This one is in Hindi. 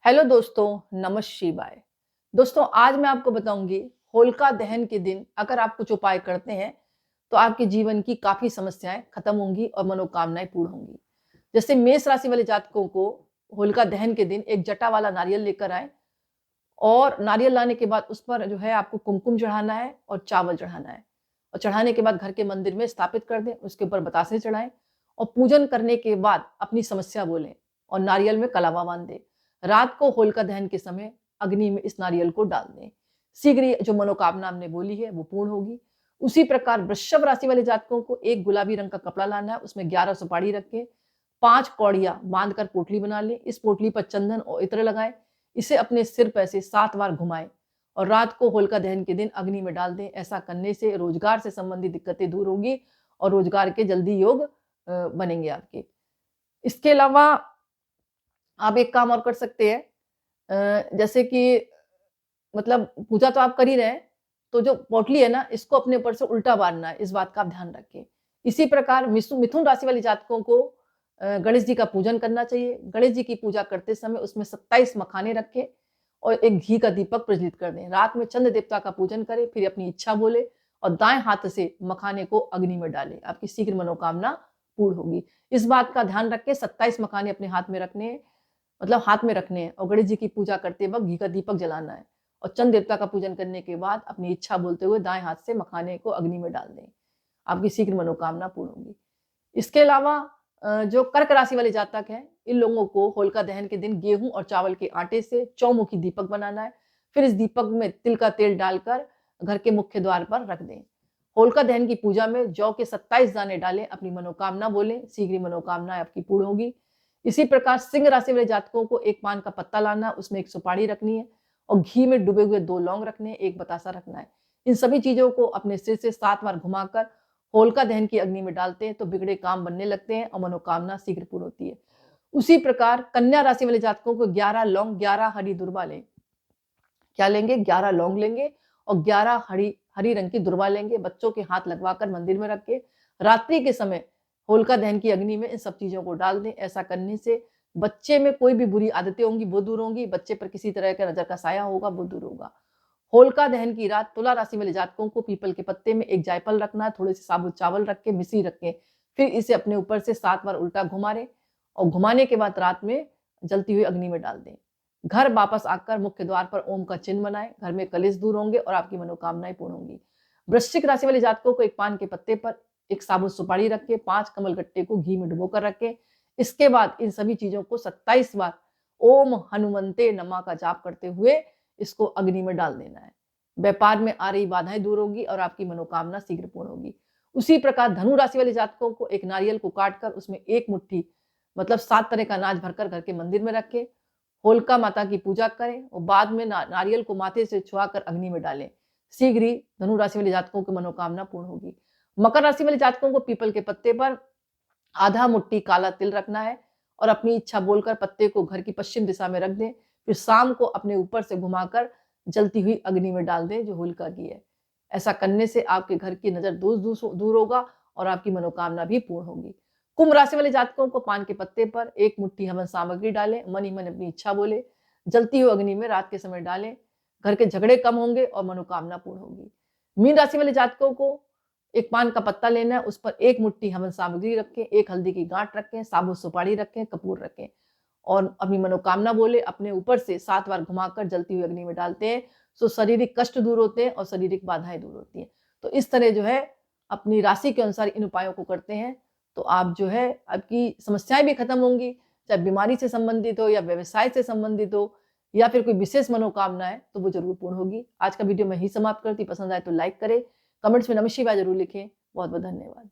हेलो दोस्तों, नमः शिवाय। दोस्तों, आज मैं आपको बताऊंगी होलिका दहन के दिन अगर आप कुछ उपाय करते हैं तो आपके जीवन की काफी समस्याएं खत्म होंगी और मनोकामनाएं पूर्ण होंगी। जैसे मेष राशि वाले जातकों को होलिका दहन के दिन एक जटा वाला नारियल लेकर आए और नारियल लाने के बाद उस पर जो है आपको कुमकुम चढ़ाना है और चावल चढ़ाना है और चढ़ाने के बाद घर के मंदिर में स्थापित कर दें। उसके ऊपर बतासे चढ़ाएं और पूजन करने के बाद अपनी समस्या बोलें और नारियल में कलावा बांध दें। रात को होलिका दहन के समय अग्नि में इस नारियल को डाल दें। शीघ्र ही जो मनोकामना हमने बोली है वो पूर्ण होगी। उसी प्रकार वृषभ राशि वाले जातकों को एक गुलाबी रंग का कपड़ा लाना है, उसमें 11 सुपारी रखें, 5 कौड़ियां बांधकर पोटली बना लें। इस पोटली पर चंदन और इत्र लगाएं। इसे अपने सिर पर से 7 बार घुमाएं और रात को होलिका दहन के दिन अग्नि में डाल दें। ऐसा करने से रोजगार से संबंधित दिक्कतें दूर होगी और रोजगार के जल्दी योग बनेंगे आपके। इसके अलावा आप एक काम और कर सकते हैं, जैसे कि मतलब पूजा तो आप कर ही रहे हैं, तो जो पोटली है ना, इसको अपने ऊपर से उल्टा बाँधना है, इस बात का आप ध्यान रखें। इसी प्रकार मिथुन राशि वाले जातकों को गणेश जी का पूजन करना चाहिए। गणेश जी की पूजा करते समय उसमें 27 मखाने रखें और एक घी का दीपक प्रज्वलित कर दें। रात में चंद्र देवता का पूजन करें, फिर अपनी इच्छा बोले और दाएँ हाथ से मखाने को अग्नि में डालें। आपकी शीघ्र मनोकामना पूर्ण होगी। इस बात का ध्यान रखें, 27 मखाने अपने हाथ में रखने हैं, मतलब हाथ में रखने हैं और गणेश जी की पूजा करते वक्त घी का दीपक जलाना है और चंद्र देवता का पूजन करने के बाद अपनी इच्छा बोलते हुए दाएं हाथ से मखाने को अग्नि में डाल दें। आपकी शीघ्र मनोकामना पूर्ण होगी। इसके अलावा जो कर्क राशि वाले जातक हैं, इन लोगों को होलिका दहन के दिन गेहूं और चावल के आटे से चौमुखी दीपक बनाना है। फिर इस दीपक में तिल का तेल डालकर घर के मुख्य द्वार पर रख दें। होलिका दहन की पूजा में जौ के 27 दाने डालें, अपनी मनोकामना बोलें, शीघ्र मनोकामना आपकी पूर्ण होगी। इसी प्रकार सिंह राशि वाले जातकों को एक पान का पत्ता लाना, उसमें एक सुपारी रखनी है और घी में डूबे हुए 2 लौंग रखने हैं, एक बतासा रखना है। इन सभी चीजों को अपने सिर से 7 बार घुमाकर होलिका दहन की अग्नि में डालते हैं तो बिगड़े काम बनने लगते हैं और मनोकामना शीघ्र पूर्ण होती है। उसी प्रकार कन्या राशि वाले जातकों को 11 लौंग, 11 हरी दुर्वा लें। क्या लेंगे? 11 लौंग लेंगे और 11 हरी हरी रंग की दुर्वा लेंगे। बच्चों के हाथ लगवाकर मंदिर में रख के रात्रि के समय होलिका दहन की अग्नि में इन सब चीजों को डाल दें। ऐसा करने से बच्चे में कोई भी बुरी आदतें होंगी वो दूर होंगी, बच्चे पर किसी तरह का नजर का साया होगा वो दूर होगा। होलिका दहन की रात तुला राशि वाले जातकों को पीपल के पत्ते में एक जायफल रखना है, थोड़े से साबुत चावल रख के मिश्री रखें, फिर इसे अपने ऊपर से 7 बार उल्टा घुमा दें और घुमाने के बाद रात में जलती हुई अग्नि में डाल दें। घर वापस आकर मुख्य द्वार पर ओम का चिन्ह बनाएं, घर में कलेश दूर होंगे और आपकी मनोकामनाएं पूर्ण होंगी। वृश्चिक राशि वाले जातकों को एक पान के पत्ते पर एक साबुत सुपारी रखें, 5 कमल गट्टे को घी में डुबोकर रखें। इसके बाद इन सभी चीजों को 27 बार ओम हनुमंते नमः का जाप करते हुए इसको अग्नि में डाल देना है। व्यापार में आ रही बाधाएं दूर होगी और आपकी मनोकामना शीघ्र पूर्ण होगी। उसी प्रकार धनु राशि वाले जातकों को एक नारियल को काटकर उसमें एक मुट्ठी मतलब 7 तरह का अनाज भरकर घर के मंदिर में रखें, होलिका माता की पूजा करें और बाद में नारियल को माथे से छुआकर अग्नि में डालें। शीघ्र ही धनु राशि वाले जातकों की मनोकामना पूर्ण होगी। मकर राशि वाले जातकों को पीपल के पत्ते पर आधा मुट्ठी काला तिल रखना है और अपनी इच्छा बोलकर पत्ते को घर की पश्चिम दिशा में रख दें। फिर शाम को अपने ऊपर से घुमाकर जलती हुई अग्नि में डाल दें जो होलिका की है। ऐसा करने से आपके घर की नजर दूर होगा और आपकी मनोकामना भी पूर्ण होगी। कुंभ राशि वाले जातकों को पान के पत्ते पर एक मुट्ठी हवन सामग्री डालें, मन ही मन अपनी इच्छा बोले, जलती हुई अग्नि में रात के समय डालें। घर के झगड़े कम होंगे और मनोकामना पूर्ण होगी। मीन राशि वाले जातकों को एक पान का पत्ता लेना है, उस पर एक मुट्ठी हवन सामग्री रखें, एक हल्दी की गांठ रखें, साबुत सुपारी रखें, कपूर रखें और अपनी मनोकामना बोले, अपने ऊपर से 7 बार घुमाकर जलती हुई अग्नि में डालते हैं तो शारीरिक कष्ट दूर होते हैं और शारीरिक बाधाएं दूर होती हैं। तो इस तरह जो है अपनी राशि के अनुसार इन उपायों को करते हैं तो आप जो है आपकी समस्याएं भी खत्म होंगी, चाहे बीमारी से संबंधित हो या व्यवसाय से संबंधित हो या फिर कोई विशेष मनोकामना है तो वो जरूर पूर्ण होगी। आज का वीडियो मैं ही समाप्त करती, पसंद आए तो लाइक करें, कमेंट्स में नमः शिवाय जरूर लिखें। बहुत बहुत धन्यवाद।